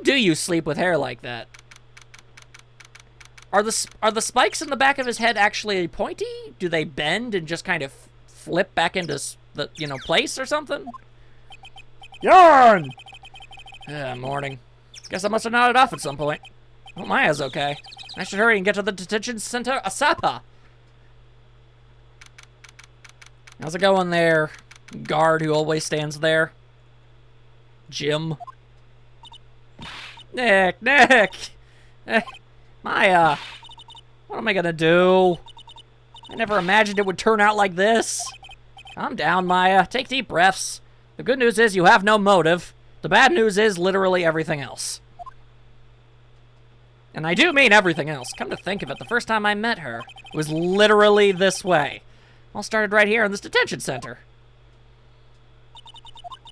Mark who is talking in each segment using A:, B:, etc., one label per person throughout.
A: do you sleep with hair like that? Are the spikes in the back of his head actually pointy? Do they bend and just kind of flip back into the, place or something?
B: Yarn!
A: Morning. Guess I must have nodded off at some point. Oh, Maya's okay. I should hurry and get to the detention center ASAP. How's it going there, guard who always stands there? Jim. Nick! Maya! What am I gonna do? I never imagined it would turn out like this. Calm down, Maya. Take deep breaths. The good news is you have no motive. The bad news is literally everything else. And I do mean everything else. Come to think of it, the first time I met her, it was literally this way. All started right here in this detention center.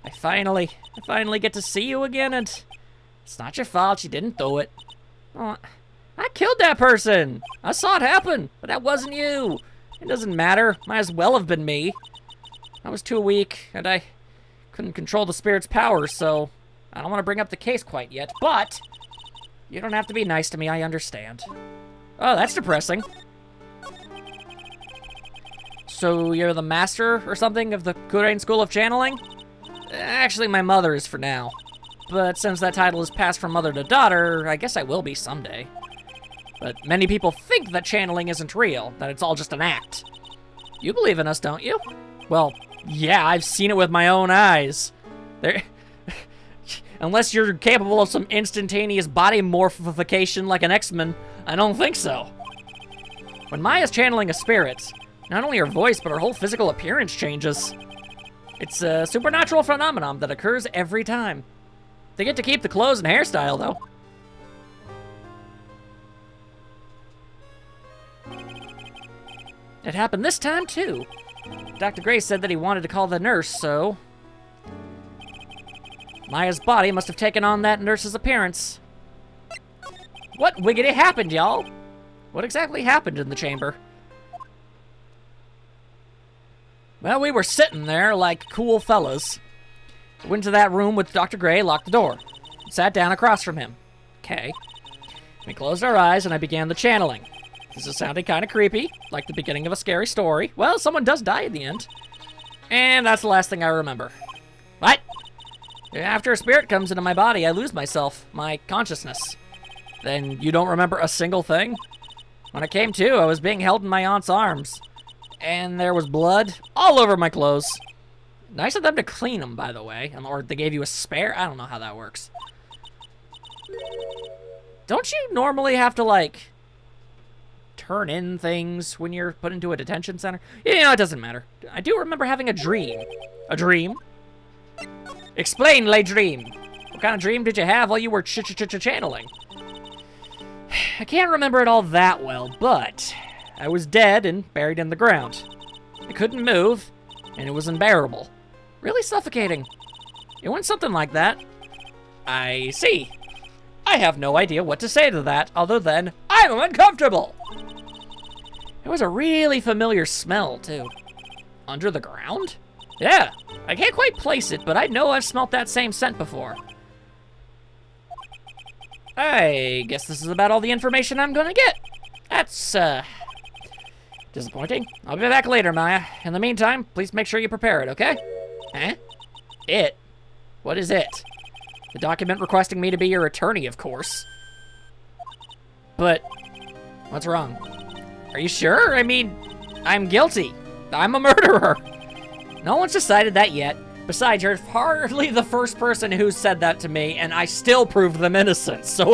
A: I finally get to see you again, and it's not your fault. You didn't do it. Oh, I killed that person. I saw it happen, but that wasn't you. It doesn't matter. Might as well have been me. I was too weak, and I couldn't control the spirit's power, so I don't want to bring up the case quite yet, but you don't have to be nice to me. I understand. Oh, that's depressing. So you're the master or something of the Kurain School of Channeling? Actually, my mother is for now. But since that title is passed from mother to daughter, I guess I will be someday. But many people think that channeling isn't real, that it's all just an act. You believe in us, don't you? Well, yeah, I've seen it with my own eyes. Unless you're capable of some instantaneous body morphification like an X-Men, I don't think so. When Maya's channeling a spirit, not only her voice, but her whole physical appearance changes. It's a supernatural phenomenon that occurs every time. They get to keep the clothes and hairstyle, though. It happened this time, too. Dr. Gray said that he wanted to call the nurse, so Maya's body must have taken on that nurse's appearance. What wiggity happened, y'all? What exactly happened in the chamber? Well, we were sitting there like cool fellas. Went to that room with Dr. Gray, locked the door. Sat down across from him. Okay. We closed our eyes and I began the channeling. This is sounding kind of creepy, like the beginning of a scary story. Well, someone does die in the end. And that's the last thing I remember. What? After a spirit comes into my body, I lose myself, my consciousness. Then you don't remember a single thing? When I came to, I was being held in my aunt's arms. And there was blood all over my clothes. Nice of them to clean them, by the way. Or they gave you a spare? I don't know how that works. Don't you normally have to, like, turn in things when you're put into a detention center? It doesn't matter. I do remember having a dream. A dream? Explain, Le Dream. What kind of dream did you have while you were channeling? I can't remember it all that well, but I was dead and buried in the ground. I couldn't move, and it was unbearable. Really suffocating. It went something like that. I see. I have no idea what to say to that, other than, I'm uncomfortable! It was a really familiar smell, too. Under the ground? Yeah, I can't quite place it, but I know I've smelt that same scent before. I guess this is about all the information I'm gonna get. That's, disappointing. I'll be back later, Maya. In the meantime, please make sure you prepare it, okay? Huh? It? What is it? The document requesting me to be your attorney, of course. But, what's wrong? Are you sure? I mean, I'm guilty. I'm a murderer. No one's decided that yet. Besides, you're hardly the first person who's said that to me, and I still proved them innocent, so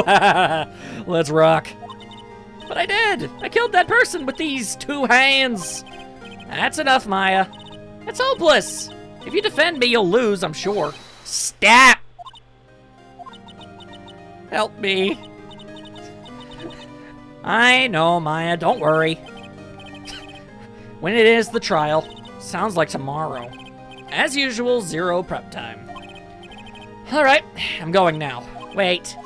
A: let's rock. But I did. I killed that person with these 2 hands. That's enough, Maya. It's hopeless. If you defend me, you'll lose, I'm sure. Stop! Help me. I know, Maya, don't worry. When it is the trial, sounds like tomorrow. As usual, 0 prep time. Alright, I'm going now. Wait.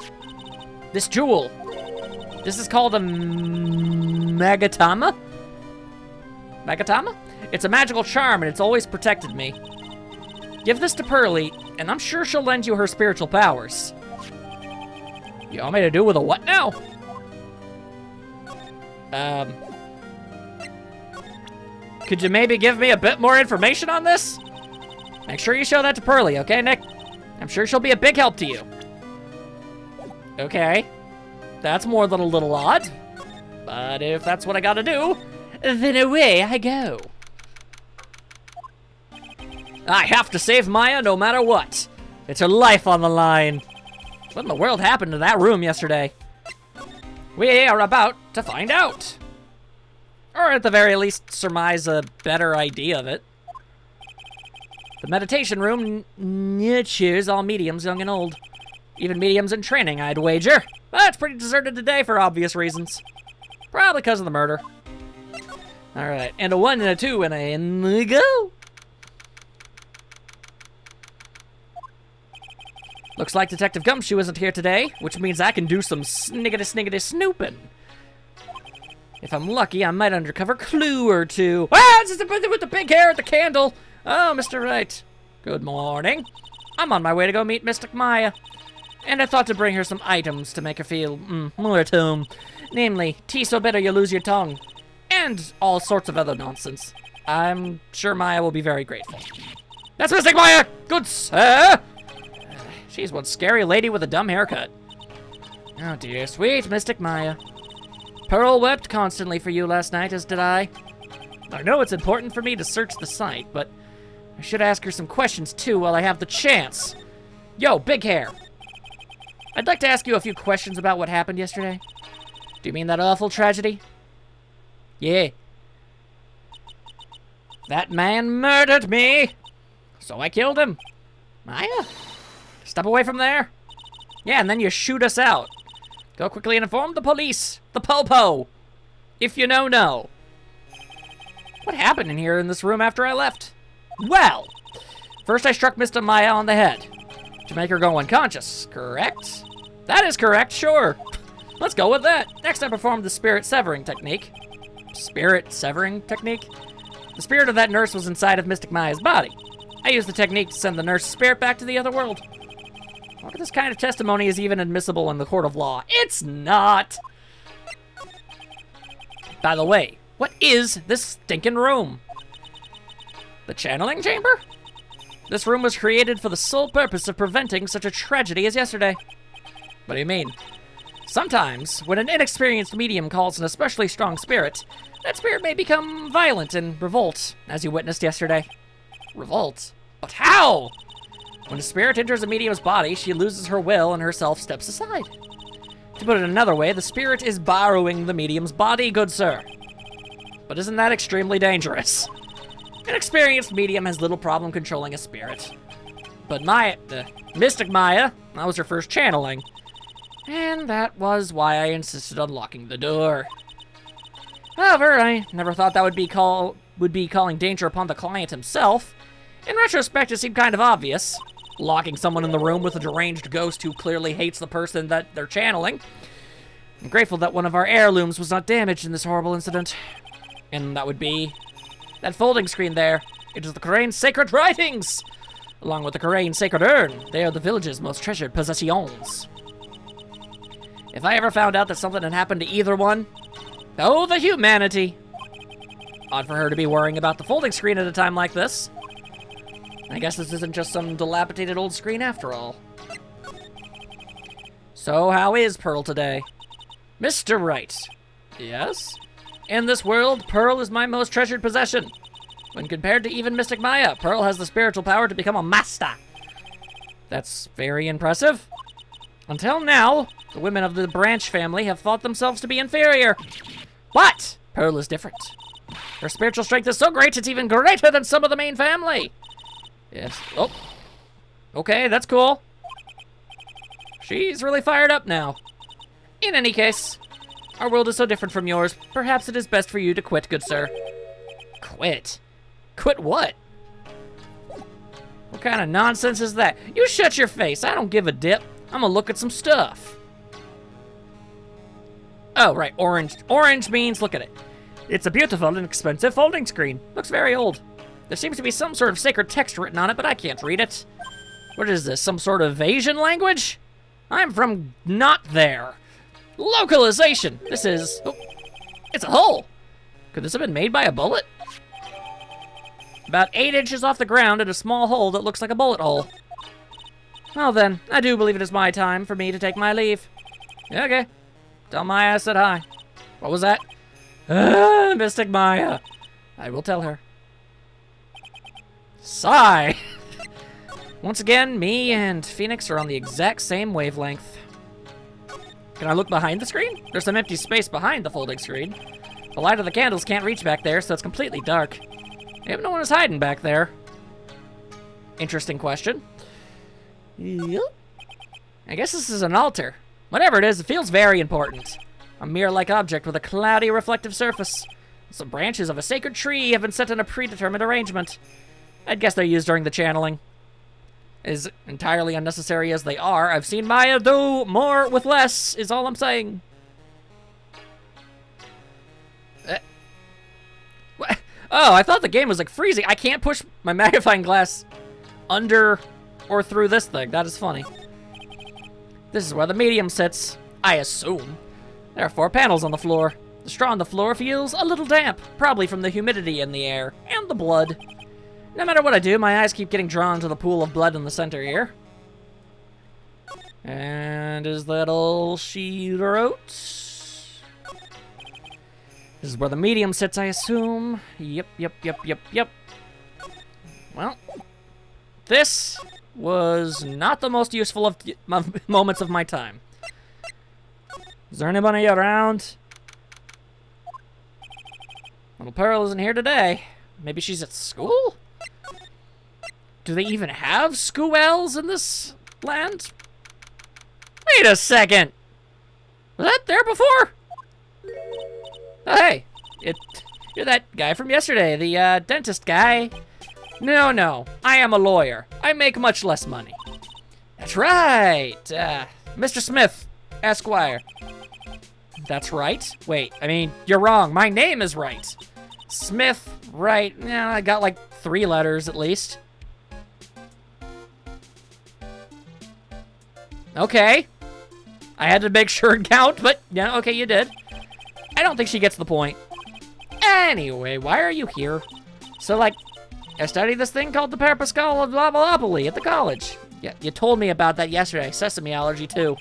A: This jewel. This is called a Magatama? Magatama? It's a magical charm and it's always protected me. Give this to Pearly, and I'm sure she'll lend you her spiritual powers. You want me to do with a what now? Could you maybe give me a bit more information on this? Make sure you show that to Pearly, okay, Nick? I'm sure she'll be a big help to you. Okay. That's more than a little odd. But if that's what I gotta do, then away I go. I have to save Maya no matter what. It's her life on the line. What in the world happened to that room yesterday? We are about to find out. Or at the very least, surmise a better idea of it. The meditation room nurtures all mediums, young and old. Even mediums in training, I'd wager. But it's pretty deserted today for obvious reasons. Probably because of the murder. Alright, and a 1 and a 2 and a go. Looks like Detective Gumshoe isn't here today, which means I can do some sniggity snooping. If I'm lucky, I might uncover a clue or two. Ah, it's with the big hair at the candle. Oh, Mr. Wright. Good morning. I'm on my way to go meet Mystic Maya. And I thought to bring her some items to make her feel more at home. Namely, tea so bitter you lose your tongue. And all sorts of other nonsense. I'm sure Maya will be very grateful. That's Mystic Maya! Good sir! She's one scary lady with a dumb haircut. Oh dear, sweet Mystic Maya. Pearl wept constantly for you last night, as did I. I know it's important for me to search the site, but I should ask her some questions too while I have the chance. Yo, big hair. I'd like to ask you a few questions about what happened yesterday. Do you mean that awful tragedy? Yeah. That man murdered me, so I killed him. Maya? Step away from there. Yeah, and then you shoot us out. Go quickly and inform the police. The Popo. If you know. What happened in here in this room after I left? Well, first I struck Mr. Maya on the head to make her go unconscious, correct? That is correct, sure. Let's go with that. Next I performed the spirit severing technique. Spirit severing technique? The spirit of that nurse was inside of Mystic Maya's body. I used the technique to send the nurse's spirit back to the other world. Look, this kind of testimony is even admissible in the court of law. It's not! By the way, what is this stinking room? The channeling chamber? This room was created for the sole purpose of preventing such a tragedy as yesterday. What do you mean? Sometimes, when an inexperienced medium calls an especially strong spirit, that spirit may become violent and revolt, as you witnessed yesterday. Revolt? But how? When a spirit enters a medium's body, she loses her will and herself steps aside. To put it another way, the spirit is borrowing the medium's body, good sir. But isn't that extremely dangerous? An experienced medium has little problem controlling a spirit. But Mystic Maya, that was her first channeling. And that was why I insisted on locking the door. However, I never thought that would be calling danger upon the client himself. In retrospect, it seemed kind of obvious. Locking someone in the room with a deranged ghost who clearly hates the person that they're channeling. I'm grateful that one of our heirlooms was not damaged in this horrible incident. And that would be that folding screen there. It is the Karain sacred writings! Along with the Karain sacred urn, they are the village's most treasured possessions. If I ever found out that something had happened to either one, oh, the humanity! Odd for her to be worrying about the folding screen at a time like this. I guess this isn't just some dilapidated old screen after all. So how is Pearl today? Mr. Wright. Yes? In this world, Pearl is my most treasured possession. When compared to even Mystic Maya, Pearl has the spiritual power to become a master. That's very impressive. Until now, the women of the Branch family have thought themselves to be inferior. But Pearl is different. Her spiritual strength is so great, it's even greater than some of the main family. Yes. Oh. Okay, that's cool. She's really fired up now. In any case, our world is so different from yours. Perhaps it is best for you to quit, good sir. Quit? Quit what? What kind of nonsense is that? You shut your face. I don't give a dip. I'm gonna look at some stuff. Oh, right. Orange. Orange means, look at it. It's a beautiful and expensive folding screen. Looks very old. There seems to be some sort of sacred text written on it, but I can't read it. What is this, some sort of Asian language? I'm from not there. Localization. This is... Oh, it's a hole. Could this have been made by a bullet? About 8 inches off the ground in a small hole that looks like a bullet hole. Well then, I do believe it is my time for me to take my leave. Okay. Tell Maya I said hi. What was that? Mystic Maya. I will tell her. Sigh. Once again, me and Phoenix are on the exact same wavelength. Can I look behind the screen? There's some empty space behind the folding screen. The light of the candles can't reach back there, so it's completely dark. Maybe no one is hiding back there. Interesting question. Yep. I guess this is an altar. Whatever it is, it feels very important. A mirror-like object with a cloudy, reflective surface. Some branches of a sacred tree have been set in a predetermined arrangement. I'd guess they're used during the channeling. As entirely unnecessary as they are, I've seen Maya do more with less, is all I'm saying. What? Oh, I thought the game was like freezing. I can't push my magnifying glass under or through this thing. That is funny. This is where the medium sits, I assume. There are 4 panels on the floor. The straw on the floor feels a little damp, probably from the humidity in the air, and the blood. No matter what I do, my eyes keep getting drawn to the pool of blood in the center here. And is that all she wrote? This is where the medium sits, I assume. Yep. Well, this was not the most useful of moments of my time. Is there anybody around? Little Pearl isn't here today. Maybe she's at school? Do they even have schools in this land? Wait a second. Was that there before? Oh, hey. You're that guy from yesterday, the dentist guy. No. I am a lawyer. I make much less money. That's right. Mr. Smith, Esquire. That's right. Wait, I mean, you're wrong. My name is right. Smith, right. Yeah, I got like 3 letters at least. Okay. I had to make sure and count, but yeah, okay, you did. I don't think she gets the point. Anyway, why are you here? So, like, I studied this thing called the Parapascal of Lavalopoly at the college. Yeah, you told me about that yesterday. Sesame allergy, too.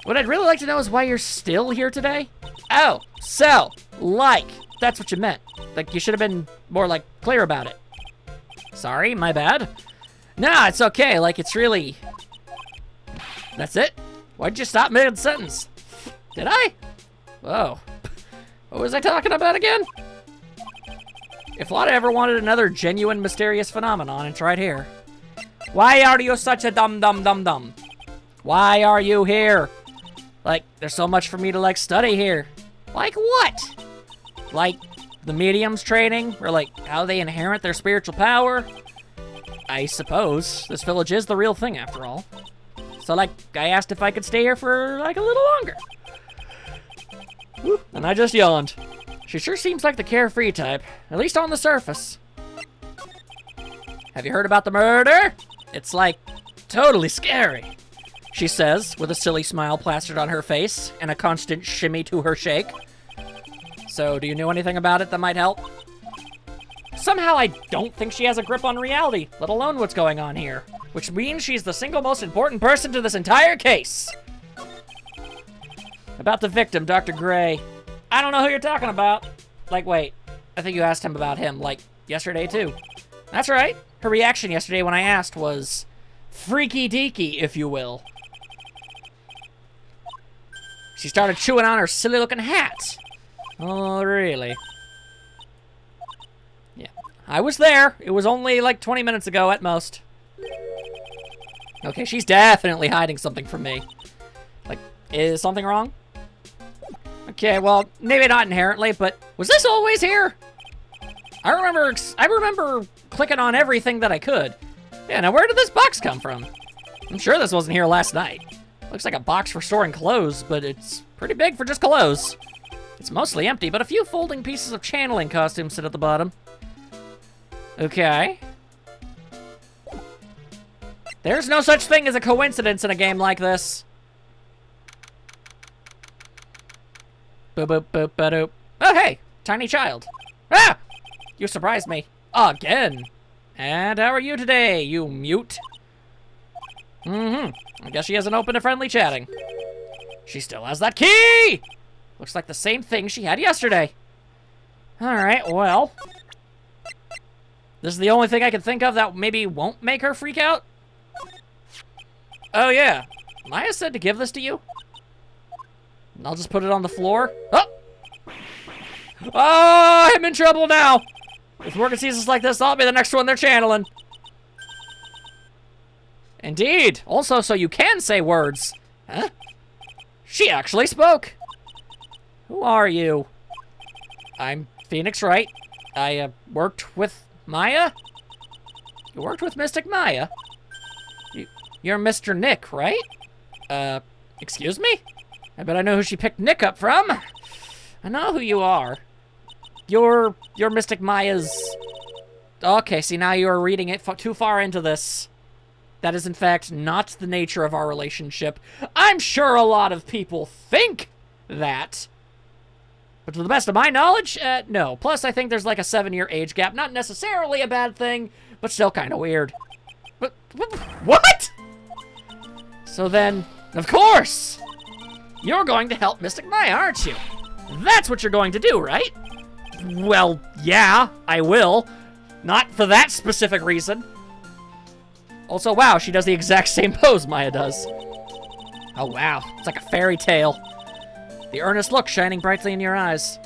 A: What I'd really like to know is why you're still here today. Oh, so, like, that's what you meant. Like, you should have been more, like, clear about it. Sorry, my bad. Nah, it's okay. Like, it's really... That's it? Why'd you stop mid-sentence? Did I? Whoa. What was I talking about again? If Lotta ever wanted another genuine mysterious phenomenon, it's right here. Why are you such a dumb? Why are you here? Like, there's so much for me to, like, study here. Like what? Like, the medium's training? Or, like, how they inherit their spiritual power? I suppose. This village is the real thing, after all. So, like, I asked if I could stay here for, like, a little longer. Whew, and I just yawned. She sure seems like the carefree type, at least on the surface. Have you heard about the murder? It's, like, totally scary, she says, with a silly smile plastered on her face and a constant shimmy to her shake. So, do you know anything about it that might help? Somehow I don't think she has a grip on reality, let alone what's going on here. Which means she's the single most important person to this entire case. About the victim, Dr. Gray. I don't know who you're talking about. Like, wait, I think you asked him about him, like, yesterday too. That's right. Her reaction yesterday when I asked was freaky deaky, if you will. She started chewing on her silly looking hat. Oh, really? Yeah, I was there. It was only like 20 minutes ago at most. Okay, she's definitely hiding something from me. Like, is something wrong? Okay, well, maybe not inherently, but was this always here? I remember clicking on everything that I could. Yeah, now where did this box come from? I'm sure this wasn't here last night. Looks like a box for storing clothes, but it's pretty big for just clothes. It's mostly empty, but a few folding pieces of channeling costumes sit at the bottom. Okay. There's no such thing as a coincidence in a game like this. Boop, boop, boop, ba-doop. Oh, hey, tiny child. Ah! You surprised me. Again. And how are you today, you mute? I guess she hasn't opened a friendly chatting. She still has that key! Looks like the same thing she had yesterday. Alright, well. This is the only thing I can think of that maybe won't make her freak out. Oh, yeah. Maya said to give this to you. I'll just put it on the floor. Oh! Oh, I'm in trouble now! If Morgan sees us like this, I'll be the next one they're channeling. Indeed. Also, so you can say words. Huh? She actually spoke. Who are you? I'm Phoenix Wright. I, worked with Maya? You worked with Mystic Maya? You're Mr. Nick, right? Excuse me? I bet I know who she picked Nick up from. I know who you are. You're Mystic Maya's... Okay, see, now you're reading it too far into this. That is, in fact, not the nature of our relationship. I'm sure a lot of people think that. But to the best of my knowledge, no. Plus, I think there's like a 7-year age gap. Not necessarily a bad thing, but still kind of weird. But, what? So then, of course, you're going to help Mystic Maya, aren't you? That's what you're going to do, right? Well, yeah, I will. Not for that specific reason. Also, wow, she does the exact same pose Maya does. Oh, wow. It's like a fairy tale. The earnest look shining brightly in your eyes.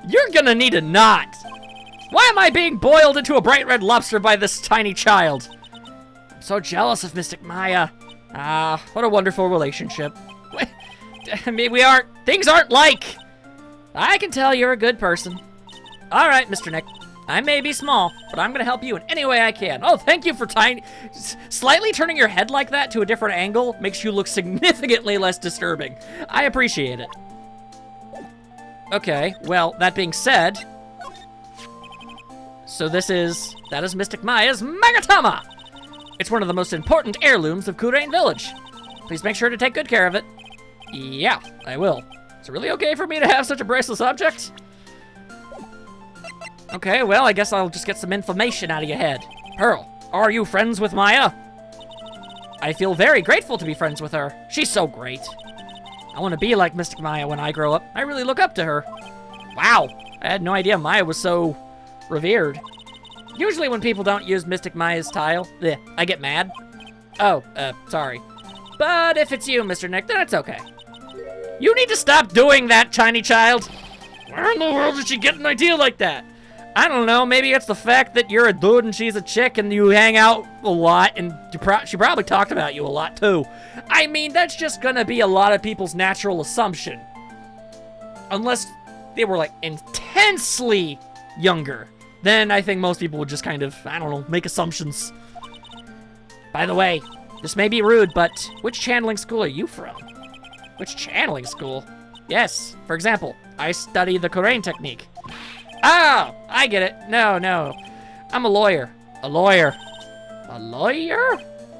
A: You're gonna need a knot. Why am I being boiled into a bright red lobster by this tiny child? I'm so jealous of Mystic Maya. Ah, what a wonderful relationship. I mean, things aren't like. I can tell you're a good person. All right, Mr. Nick. I may be small, but I'm gonna help you in any way I can. Oh, thank you for slightly turning your head like that to a different angle makes you look significantly less disturbing. I appreciate it. Okay, well, that being said, so that is Mystic Maya's Magatama! It's one of the most important heirlooms of Kurain Village. Please make sure to take good care of it. Yeah, I will. Is it really okay for me to have such a priceless object? Okay, well, I guess I'll just get some information out of your head. Pearl, are you friends with Maya? I feel very grateful to be friends with her. She's so great. I want to be like Mystic Maya when I grow up. I really look up to her. Wow, I had no idea Maya was so revered. Usually when people don't use Mystic Maya's tile, I get mad. Oh, sorry. But if it's you, Mr. Nick, then it's okay. You need to stop doing that, tiny child. Where in the world did she get an idea like that? I don't know, maybe it's the fact that you're a dude and she's a chick and you hang out a lot and she probably talked about you a lot too. I mean, that's just gonna be a lot of people's natural assumption. Unless they were like intensely younger. Then I think most people would just kind of, I don't know, make assumptions. By the way, this may be rude, but which channeling school are you from? Which channeling school? Yes, for example, I study the Kurain technique. Oh, I get it. No. I'm a lawyer. A lawyer?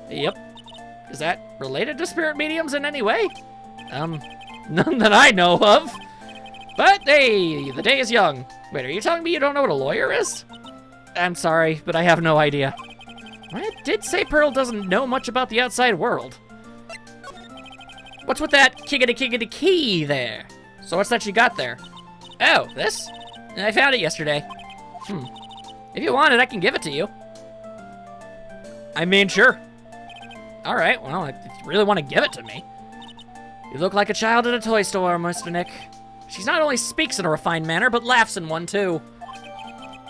A: Yep. Is that related to spirit mediums in any way? None that I know of. But hey, the day is young. Wait, are you telling me you don't know what a lawyer is? I'm sorry, but I have no idea. I did say Pearl doesn't know much about the outside world. What's with that kiggity key there? So what's that you got there? Oh, this? I found it yesterday. If you want it, I can give it to you. I mean, sure. All right, well, if you really want to give it to me. You look like a child at a toy store, Mr. Nick. She not only speaks in a refined manner, but laughs in one, too.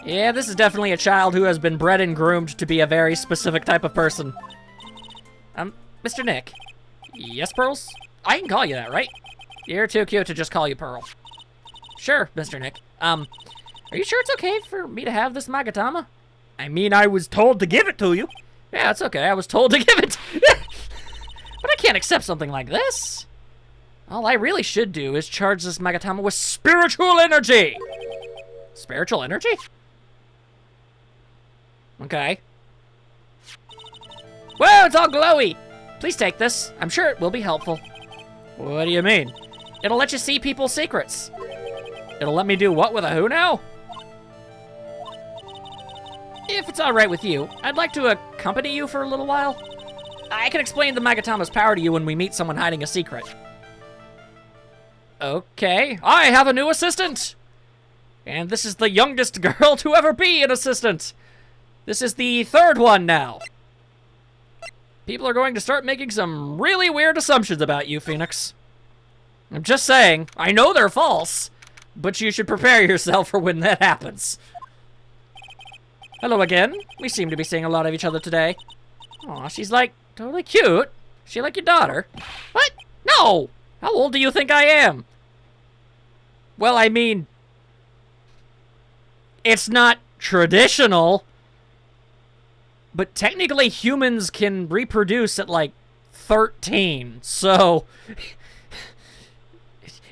A: Yeah, this is definitely a child who has been bred and groomed to be a very specific type of person. Mr. Nick. Yes, Pearls? I can call you that, right? You're too cute to just call you Pearl. Sure, Mr. Nick. Are you sure it's okay for me to have this Magatama? I mean, I was told to give it to you. Yeah, it's okay. I was told to give it. But I can't accept something like this. All I really should do is charge this Magatama with spiritual energy. Spiritual energy? Okay. Oh, it's all glowy. Please take this. I'm sure it will be helpful. What do you mean? It'll let you see people's secrets. It'll let me do what with a who now? If it's all right with you, I'd like to accompany you for a little while. I can explain the Magatama's power to you when we meet someone hiding a secret. Okay, I have a new assistant. And this is the youngest girl to ever be an assistant. This is the third one now. People are going to start making some really weird assumptions about you, Phoenix. I'm just saying, I know they're false, but you should prepare yourself for when that happens. Hello again. We seem to be seeing a lot of each other today. Aw, she's like totally cute. She like your daughter? What? No! How old do you think I am? Well, I mean, it's not traditional, but technically humans can reproduce at like 13, so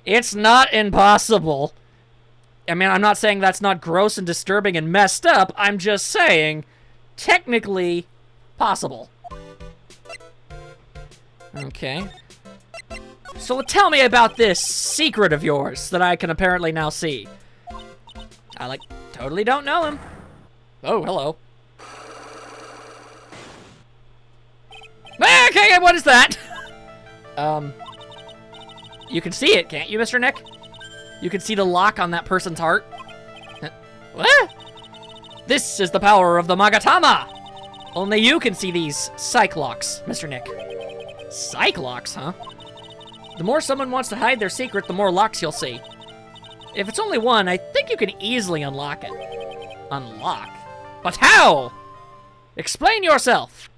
A: it's not impossible. I mean, I'm not saying that's not gross and disturbing and messed up. I'm just saying, technically possible. Okay. So tell me about this secret of yours that I can apparently now see. I, like, totally don't know him. Oh, hello. Okay, what is that? You can see it, can't you, Mr. Nick? You can see the lock on that person's heart. What? This is the power of the Magatama! Only you can see these Psyche-locks, Mr. Nick. Psyche-locks, huh? The more someone wants to hide their secret, the more locks you'll see. If it's only one, I think you can easily unlock it. Unlock? But how? Explain yourself!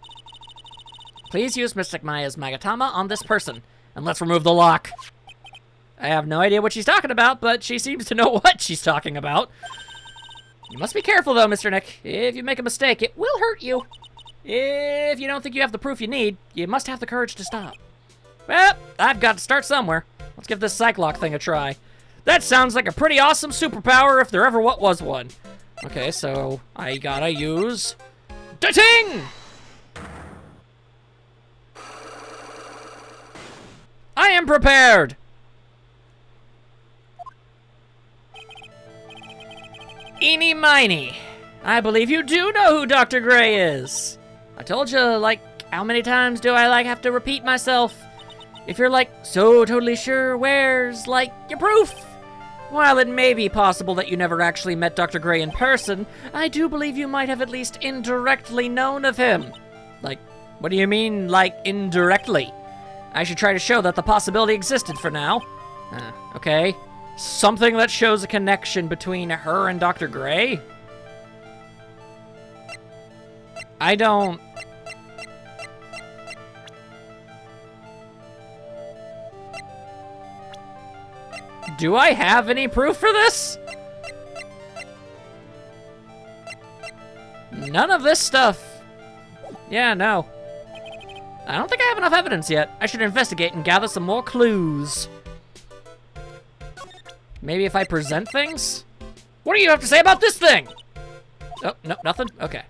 A: Please use Mystic Maya's Magatama on this person, and let's remove the lock. I have no idea what she's talking about, but she seems to know what she's talking about. You must be careful, though, Mr. Nick. If you make a mistake, it will hurt you. If you don't think you have the proof you need, you must have the courage to stop. Well, I've got to start somewhere. Let's give this Psyche-lock thing a try. That sounds like a pretty awesome superpower if there ever was one. Okay, so I gotta use... Da-ting! I am prepared! Eeny miny. I believe you do know who Dr. Gray is. I told you, like, how many times do I, like, have to repeat myself? If you're, like, so totally sure, where's, like, your proof? While it may be possible that you never actually met Dr. Gray in person, I do believe you might have at least indirectly known of him. Like, what do you mean, like, indirectly? I should try to show that the possibility existed for now. Okay. Something that shows a connection between her and Dr. Gray? I don't... Do I have any proof for this? None of this stuff. Yeah, no. I don't think I have enough evidence yet. I should investigate and gather some more clues. Maybe if I present things? What do you have to say about this thing? Oh, no, nothing? Okay.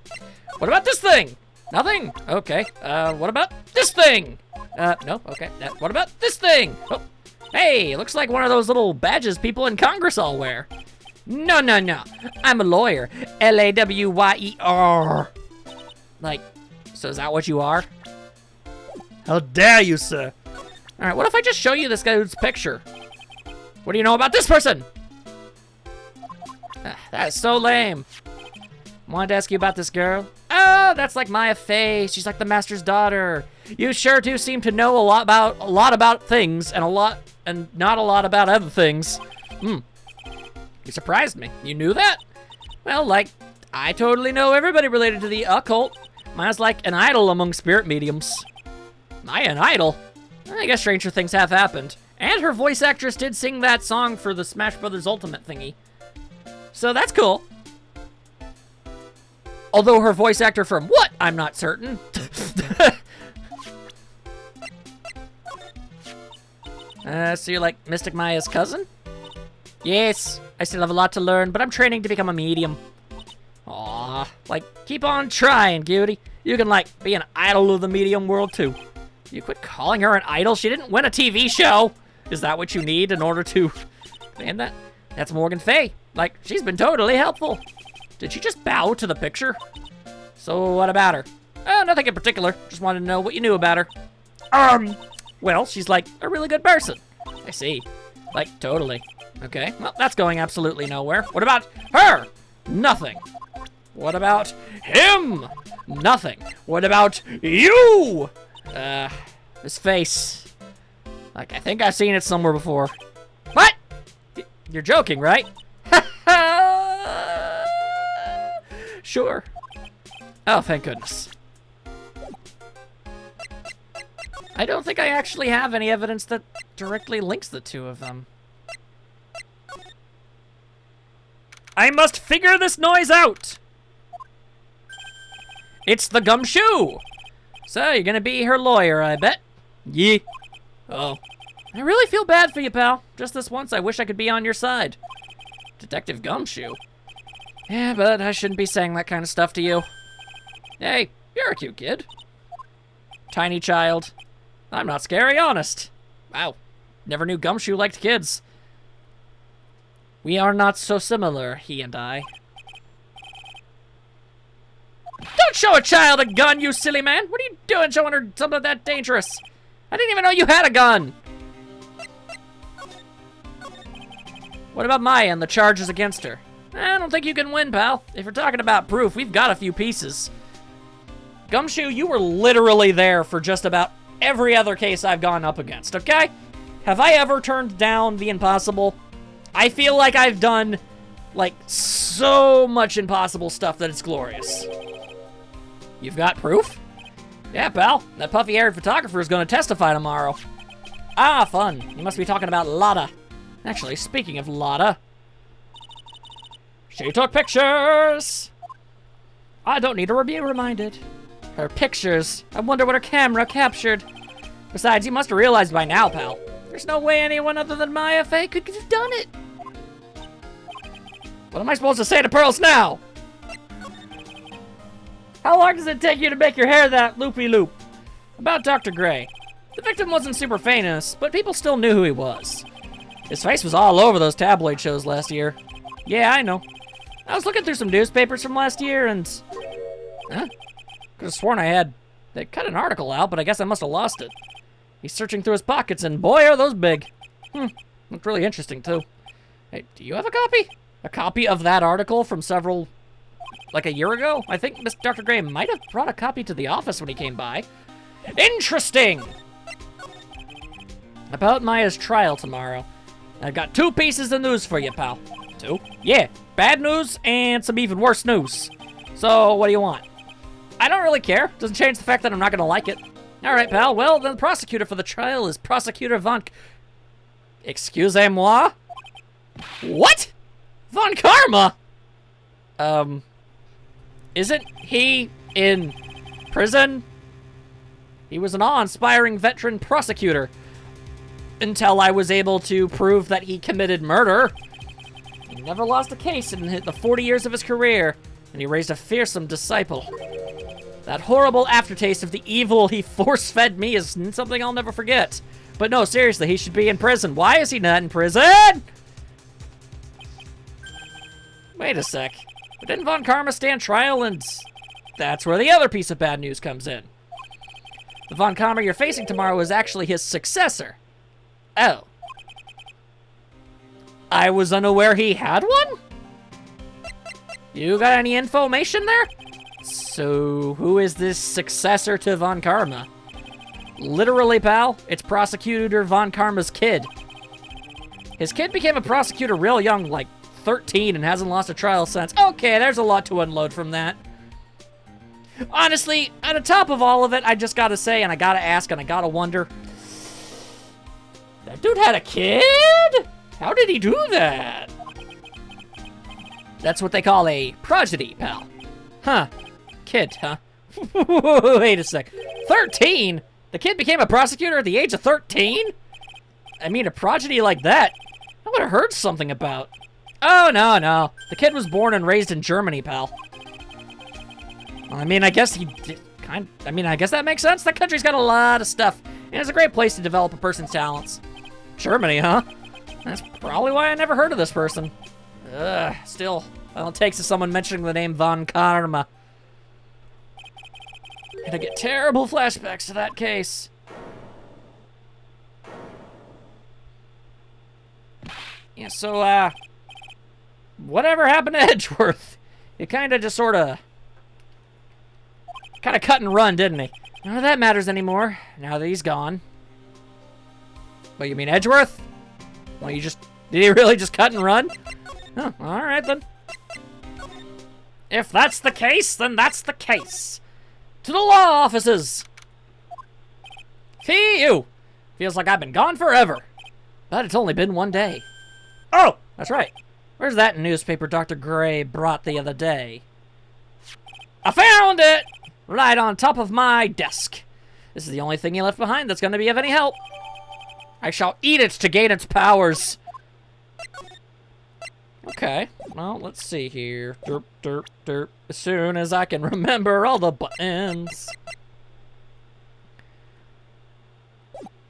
A: What about this thing? Nothing? Okay. What about this thing? No, okay. What about this thing? Oh, hey, looks like one of those little badges people in Congress all wear. No, no, no. I'm a lawyer. L-A-W-Y-E-R. Like, so is that what you are?
B: How dare you, sir?
A: All right, what if I just show you this guy's picture? What do you know about this person? That is so lame. Wanted to ask you about this girl. Oh, that's like Maya Fey. She's like the master's daughter. You sure do seem to know a lot about things and not a lot about other things. You surprised me. You knew that? Well, like, I totally know everybody related to the occult. Maya's like an idol among spirit mediums. Maya an idol? I guess stranger things have happened. And her voice actress did sing that song for the Smash Brothers Ultimate thingy. So that's cool. Although her voice actor from what? I'm not certain. So you're like Mystic Maya's cousin? Yes, I still have a lot to learn, but I'm training to become a medium. Aw, like, keep on trying, cutie. You can, like, be an idol of the medium world, too. You quit calling her an idol? She didn't win a TV show. Is that what you need in order to... Man, that's Morgan Fay. Like, she's been totally helpful. Did she just bow to the picture? So what about her? Nothing in particular. Just wanted to know what you knew about her. Well, she's, like, a really good person. I see. Like, totally. Okay, well, that's going absolutely nowhere. What about her? Nothing. What about him? Nothing. What about you? This face. Like, I think I've seen it somewhere before. What? You're joking, right? Sure. Oh, thank goodness. I don't think I actually have any evidence that directly links the two of them. I must figure this noise out! It's the gumshoe! So, you're gonna be her lawyer, I bet. Yeah. Oh. I really feel bad for you, pal. Just this once, I wish I could be on your side. Detective Gumshoe? Yeah, but I shouldn't be saying that kind of stuff to you. Hey, you're a cute kid. Tiny child. I'm not scary, honest. Wow. Never knew Gumshoe liked kids. We are not so similar, he and I. Don't show a child a gun, you silly man! What are you doing showing her something that dangerous? I didn't even know you had a gun! What about Maya and the charges against her? I don't think you can win, pal. If you're talking about proof, we've got a few pieces. Gumshoe, you were literally there for just about every other case I've gone up against, okay? Have I ever turned down the impossible? I feel like I've done, like, so much impossible stuff that it's glorious. You've got proof? Yeah, pal. That puffy-haired photographer is going to testify tomorrow. Ah, fun. You must be talking about Lotta. Actually, speaking of Lotta, she took pictures! I don't need to be reminded. Her pictures. I wonder what her camera captured. Besides, you must have realized by now, pal. There's no way anyone other than Maya Fey could have done it. What am I supposed to say to Pearls now? How long does it take you to make your hair that loopy-loop? About Dr. Gray. The victim wasn't super famous, but people still knew who he was. His face was all over those tabloid shows last year. Yeah, I know. I was looking through some newspapers from last year and... Huh? Could have sworn they cut an article out, but I guess I must have lost it. He's searching through his pockets, and boy, are those big. Looked really interesting, too. Hey, do you have a copy? A copy of that article from several... like a year ago? I think Dr. Gray might have brought a copy to the office when he came by. Interesting! About Maya's trial tomorrow. I've got 2 pieces of news for you, pal. 2? Yeah, bad news and some even worse news. So, what do you want? I don't really care. Doesn't change the fact that I'm not gonna like it. Alright, pal. Well, then the prosecutor for the trial is Prosecutor Von... Excusez-moi? What? Von Karma? Isn't he in prison? He was an awe-inspiring veteran prosecutor. Until I was able to prove that he committed murder. He never lost a case in the 40 years of his career, and he raised a fearsome disciple. That horrible aftertaste of the evil he force-fed me is something I'll never forget. But no, seriously, he should be in prison. Why is he not in prison? Wait a sec. But didn't Von Karma stand trial and... That's where the other piece of bad news comes in. The Von Karma you're facing tomorrow is actually his successor. Oh. I was unaware he had one? You got any information there? So, who is this successor to Von Karma? Literally, pal, it's Prosecutor Von Karma's kid. His kid became a prosecutor real young, like 13, and hasn't lost a trial since. Okay, there's a lot to unload from that. Honestly, on the top of all of it, I just gotta say, and I gotta ask, and I gotta wonder... That dude had a kid? How did he do that? That's what they call a prodigy, pal. Huh. Kid, huh? Wait a sec. 13? The kid became a prosecutor at the age of 13? I mean, a prodigy like that, I would have heard something about. Oh, no. The kid was born and raised in Germany, pal. Well, I mean, I guess he I mean, I guess that makes sense. That country's got a lot of stuff, and it's a great place to develop a person's talents. Germany, huh? That's probably why I never heard of this person. Ugh, still, all it takes is someone mentioning the name Von Karma. And I get terrible flashbacks to that case. Yeah, so, whatever happened to Edgeworth? It kinda just sorta... kinda cut and run, didn't he? None of that matters anymore, now that he's gone. What, you mean Edgeworth? Well, did he really just cut and run? Oh, alright then. If that's the case, then that's the case. To the law offices! Phew! Feels like I've been gone forever. But it's only been one day. Oh, that's right. Where's that newspaper Dr. Gray brought the other day? I found it! Right on top of my desk. This is the only thing he left behind that's going to be of any help. I shall eat it to gain its powers. Okay, well, let's see here. Derp, derp, derp. As soon as I can remember all the buttons.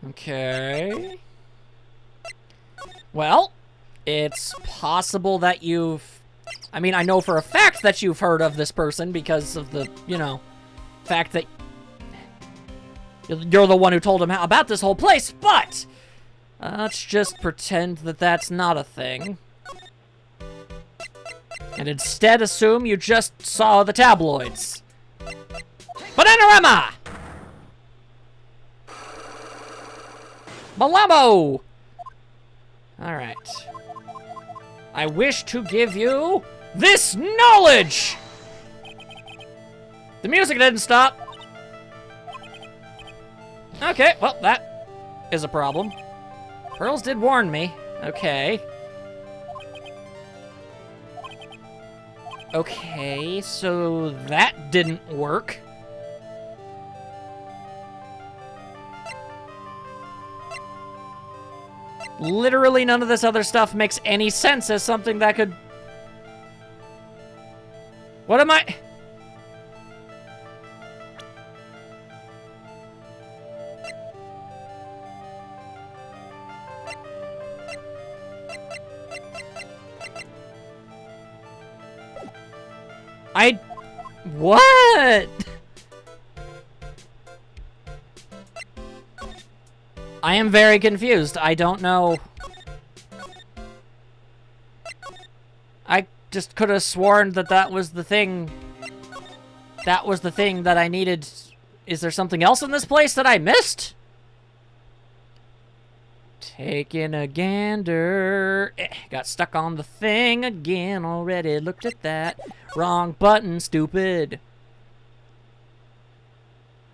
A: Okay. Well, it's possible that you've... I mean, I know for a fact that you've heard of this person because of the, you know, fact that you're the one who told him about this whole place, but let's just pretend that that's not a thing. And instead assume you just saw the tabloids. Bananarama! Malamo! Alright. I wish to give you this knowledge! The music didn't stop. Okay, well, that is a problem. Pearls did warn me. Okay. Okay, so that didn't work. Literally none of this other stuff makes any sense as something that could... What am I... What? I am very confused. I don't know. I just could have sworn that that was the thing. That was the thing that I needed. Is there something else in this place that I missed? Taking a gander. Got stuck on the thing again already. Looked at that. Wrong button, stupid.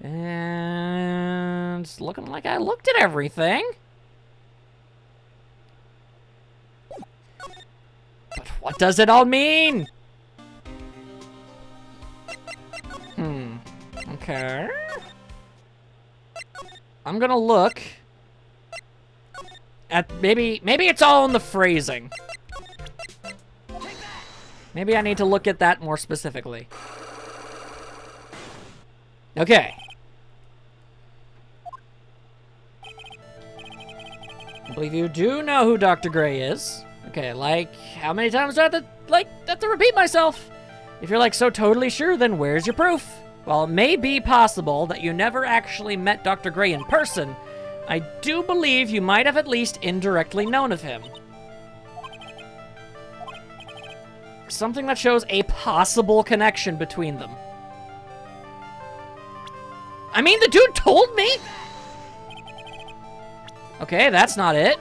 A: And it's looking like I looked at everything. But what does it all mean? Okay. I'm gonna look at maybe it's all in the phrasing. Maybe I need to look at that more specifically. Okay. I believe you do know who Dr. Gray is. Okay, like, how many times do I have to repeat myself? If you're, like, so totally sure, then where's your proof? While it may be possible that you never actually met Dr. Gray in person, I do believe you might have at least indirectly known of him. Something that shows a possible connection between them. I mean, the dude told me! Okay, that's not it.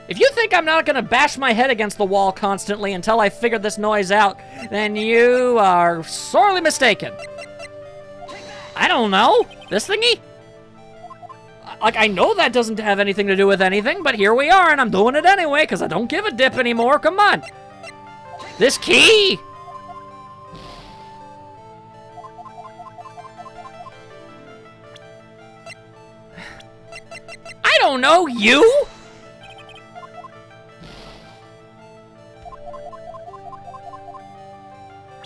A: If you think I'm not gonna bash my head against the wall constantly until I figure this noise out, then you are sorely mistaken. I don't know. This thingy? Like, I know that doesn't have anything to do with anything, but here we are, and I'm doing it anyway, because I don't give a dip anymore. Come on. This key! I don't know, you?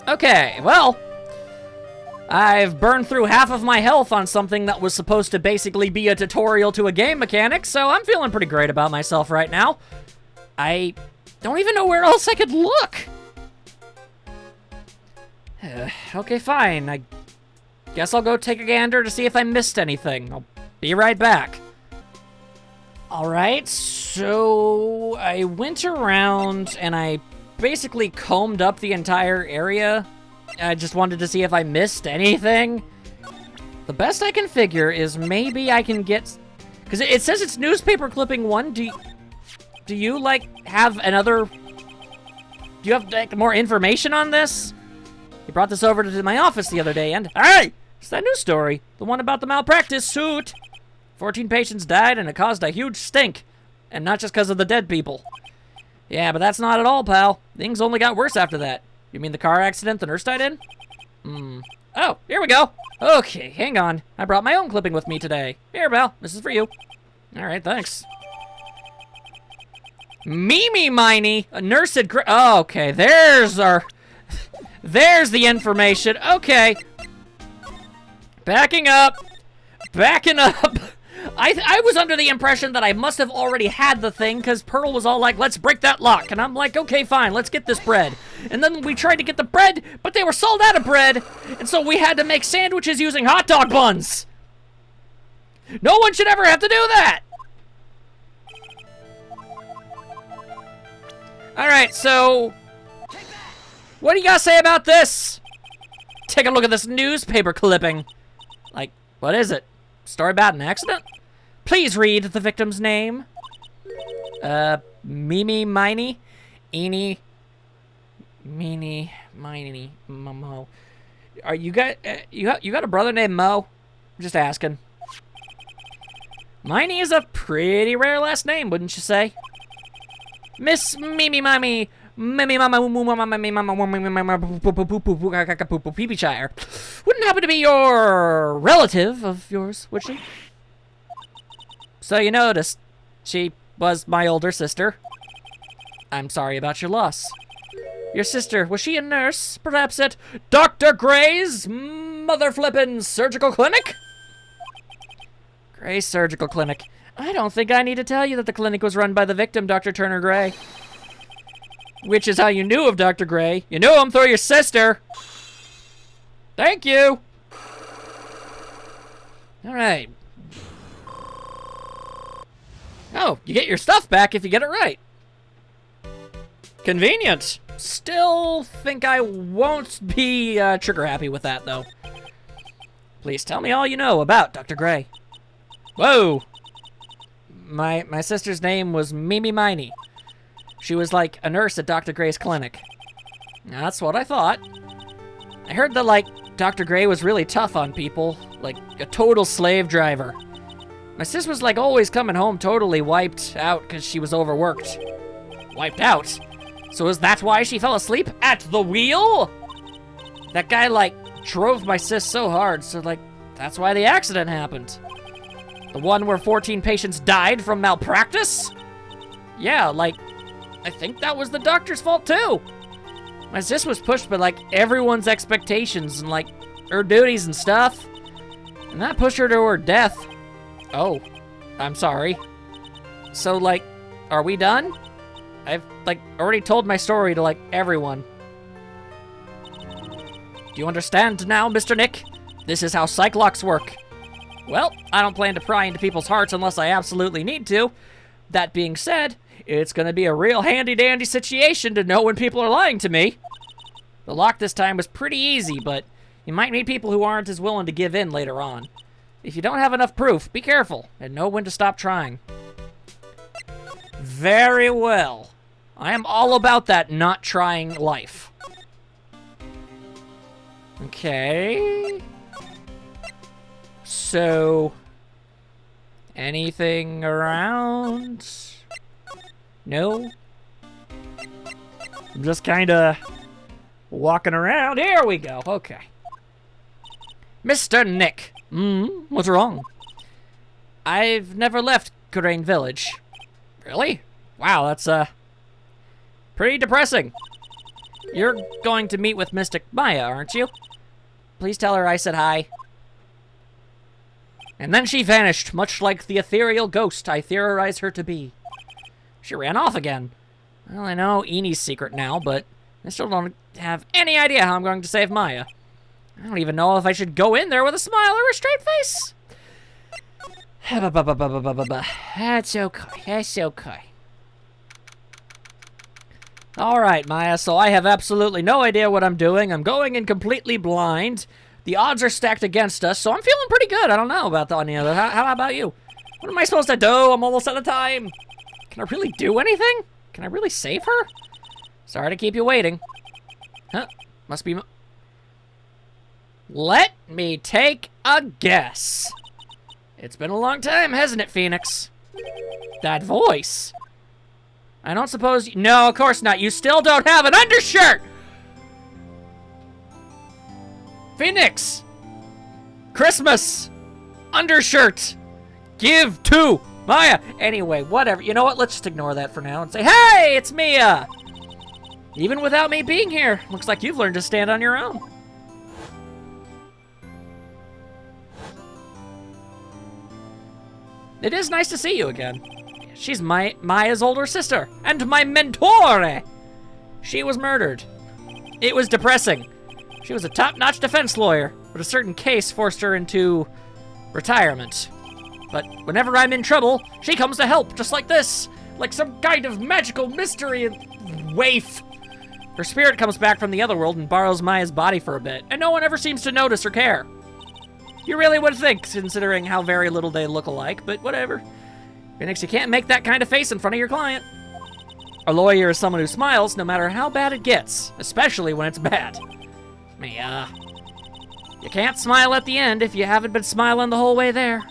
A: Okay, well, I've burned through half of my health on something that was supposed to basically be a tutorial to a game mechanic, so I'm feeling pretty great about myself right now. I don't even know where else I could look. Okay, fine. I guess I'll go take a gander to see if I missed anything. I'll be right back. Alright, so I went around and I basically combed up the entire area. I just wanted to see if I missed anything. The best I can figure is maybe I can get... Because it says it's newspaper clipping 1. Do you, like, have another... Do you have, like, more information on this? You brought this over to my office the other day, and... Hey! It's that news story. The one about the malpractice suit. 14 patients died, and it caused a huge stink. And not just because of the dead people. Yeah, but that's not at all, pal. Things only got worse after that. You mean the car accident the nurse died in? Oh, here we go. Okay, hang on. I brought my own clipping with me today. Here, pal. This is for you. All right, thanks. Mimi Miney, a nurse at... Oh, okay, there's our... There's the information. Okay. Backing up. Backing up. I was under the impression that I must have already had the thing, because Pearl was all like, let's break that lock. And I'm like, okay, fine, let's get this bread. And then we tried to get the bread, but they were sold out of bread. And so we had to make sandwiches using hot dog buns. No one should ever have to do that. Alright, so... What do you guys say about this? Take a look at this newspaper clipping. Like, what is it? Story about an accident? Please read the victim's name. Mimi Miney? Eeny... Meeny... Miney... Momo. Are you got... you got a brother named Mo? I'm just asking. Miney is a pretty rare last name, wouldn't you say? Miss Mimi Mami... Mimi Mama Peepyshire wouldn't happen to be your relative of yours, would she? So you noticed, she was my older sister. I'm sorry about your loss. Your sister, was she a nurse? Perhaps at Dr. Gray's mother flippin' surgical clinic? Gray's surgical clinic. I don't think I need to tell you that the clinic was run by the victim, Dr. Turner Gray. Which is how you knew of Dr. Gray. You knew him through your sister. Thank you. All right. Oh, you get your stuff back if you get it right. Convenient. Still think I won't be trigger happy with that, though. Please tell me all you know about Dr. Gray. Whoa. My sister's name was Mimi Miney. She was like a nurse at Dr. Gray's clinic. That's what I thought. I heard that, like, Dr. Gray was really tough on people, like a total slave driver. My sis was, like, always coming home totally wiped out because she was overworked. Wiped out? So is that why she fell asleep at the wheel? That guy, like, drove my sis so hard, so, like, that's why the accident happened. The one where 14 patients died from malpractice? Yeah, like, I think that was the doctor's fault, too. My sis was pushed by, like, everyone's expectations and, like, her duties and stuff. And that pushed her to her death. Oh, I'm sorry. So, like, are we done? I've, like, already told my story to, like, everyone. Do you understand now, Mr. Nick? This is how psych locks work. Well, I don't plan to pry into people's hearts unless I absolutely need to. That being said, it's gonna be a real handy-dandy situation to know when people are lying to me. The lock this time was pretty easy, but you might meet people who aren't as willing to give in later on. If you don't have enough proof, be careful and know when to stop trying. Very well. I am all about that not trying life. Okay. So, anything around? No? I'm just kinda walking around. Here we go. Okay. Mr. Nick. What's wrong? I've never left Crane Village. Really? Wow, that's, pretty depressing. You're going to meet with Mystic Maya, aren't you? Please tell her I said hi. And then she vanished, much like the ethereal ghost I theorize her to be. She ran off again. Well, I know Eni's secret now, but I still don't have any idea how I'm going to save Maya. I don't even know if I should go in there with a smile or a straight face. That's okay. That's okay. Alright, Maya, so I have absolutely no idea what I'm doing. I'm going in completely blind. The odds are stacked against us, so I'm feeling pretty good. I don't know about any other. How about you? What am I supposed to do? I'm almost out of time. Can I really do anything? Can I really save her? Sorry to keep you waiting. Huh? Must be... Let me take a guess. It's been a long time, hasn't it, Phoenix? That voice. I don't suppose... No, of course not. You still don't have an undershirt! Phoenix! Christmas! Undershirt! Give to Maya! Anyway, whatever. You know what? Let's just ignore that for now and say, hey, it's Mia! Even without me being here, looks like you've learned to stand on your own. It is nice to see you again. She's Maya's older sister, and my mentore! She was murdered. It was depressing. She was a top-notch defense lawyer, but a certain case forced her into retirement. But whenever I'm in trouble, she comes to help, just like this. Like some kind of magical mystery waif. Her spirit comes back from the other world and borrows Maya's body for a bit, and no one ever seems to notice or care. You really would think, considering how very little they look alike, but whatever. Phoenix, you can't make that kind of face in front of your client. A lawyer is someone who smiles no matter how bad it gets, especially when it's bad. Mia. You can't smile at the end if you haven't been smiling the whole way there.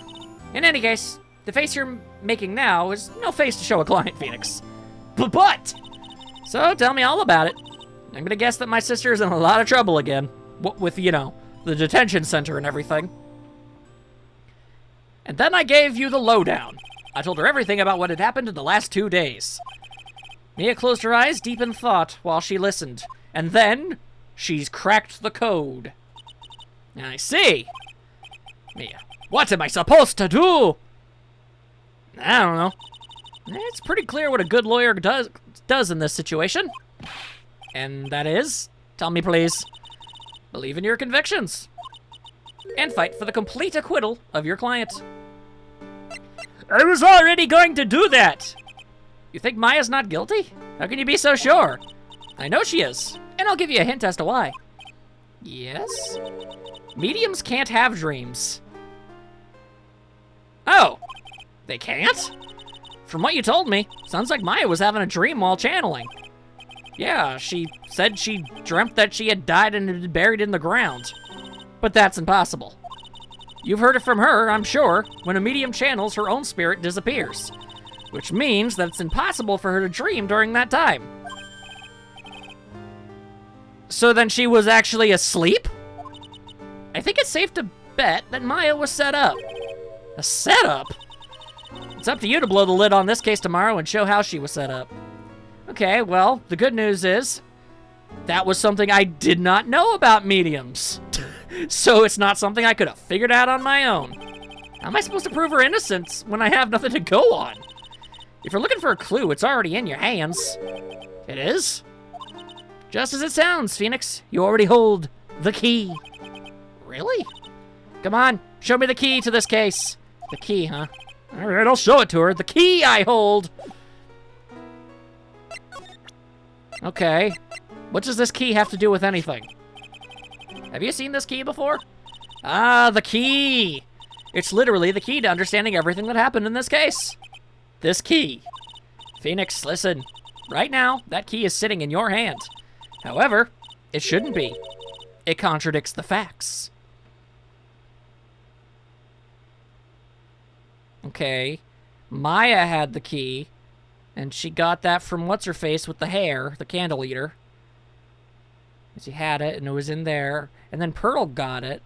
A: In any case, the face you're making now is no face to show a client, Phoenix. But! So tell me all about it. I'm gonna guess that my sister is in a lot of trouble again. With, you know, the detention center and everything. And then I gave you the lowdown. I told her everything about what had happened in the last 2 days. Mia closed her eyes deep in thought while she listened. And then, she's cracked the code. I see. Mia, what am I supposed to do? I don't know. It's pretty clear what a good lawyer does in this situation. And that is, tell me please, believe in your convictions. And fight for the complete acquittal of your client. I was already going to do that! You think Maya's not guilty? How can you be so sure? I know she is, and I'll give you a hint as to why. Yes? Mediums can't have dreams. Oh, they can't? From what you told me, sounds like Maya was having a dream while channeling. Yeah, she said she dreamt that she had died and had been buried in the ground. But that's impossible. You've heard it from her, I'm sure. When a medium channels, her own spirit disappears. Which means that it's impossible for her to dream during that time. So then she was actually asleep? I think it's safe to bet that Maya was set up. A setup? It's up to you to blow the lid on this case tomorrow and show how she was set up. Okay, well, the good news is that was something I did not know about mediums. So it's not something I could have figured out on my own. How am I supposed to prove her innocence when I have nothing to go on? If you're looking for a clue, it's already in your hands. It is? Just as it sounds, Phoenix. You already hold the key. Really? Come on, show me the key to this case. The key, huh? All right, I'll show it to her. The key I hold. Okay. What does this key have to do with anything? Have you seen this key before? Ah, the key! It's literally the key to understanding everything that happened in this case. This key. Phoenix, listen. Right now, that key is sitting in your hand. However, it shouldn't be. It contradicts the facts. Okay. Maya had the key, and she got that from what's-her-face with the hair, the candle eater. She had it, and it was in there. And then Pearl got it.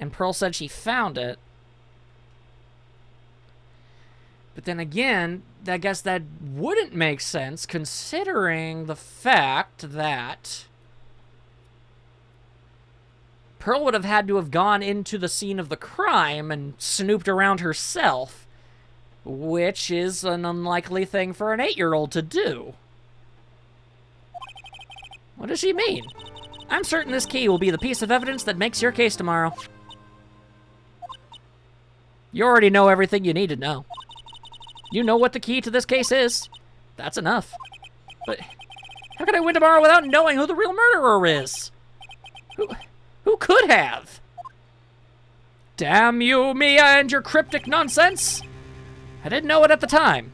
A: And Pearl said she found it. But then again, I guess that wouldn't make sense considering the fact that Pearl would have had to have gone into the scene of the crime and snooped around herself, which is an unlikely thing for an 8-year-old to do. What does she mean? I'm certain this key will be the piece of evidence that makes your case tomorrow. You already know everything you need to know. You know what the key to this case is. That's enough. But how can I win tomorrow without knowing who the real murderer is? Who could have? Damn you, Mia, and your cryptic nonsense! I didn't know it at the time.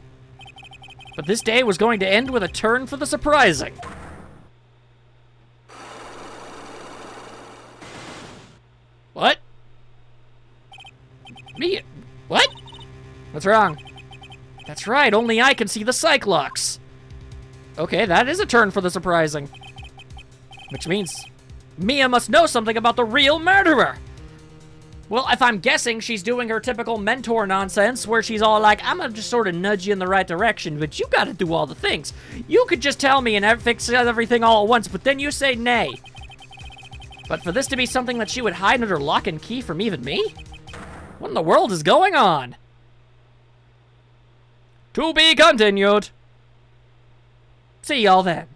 A: But this day was going to end with a turn for the surprising. What? Mia, what? What's wrong? That's right, only I can see the Cyclops. Okay, that is a turn for the surprising. Which means Mia must know something about the real murderer. Well, if I'm guessing, she's doing her typical mentor nonsense where she's all like, I'm gonna just sort of nudge you in the right direction, but you gotta do all the things. You could just tell me and fix everything all at once, but then you say nay. But for this to be something that she would hide under lock and key from even me? What in the world is going on? To be continued. See y'all then.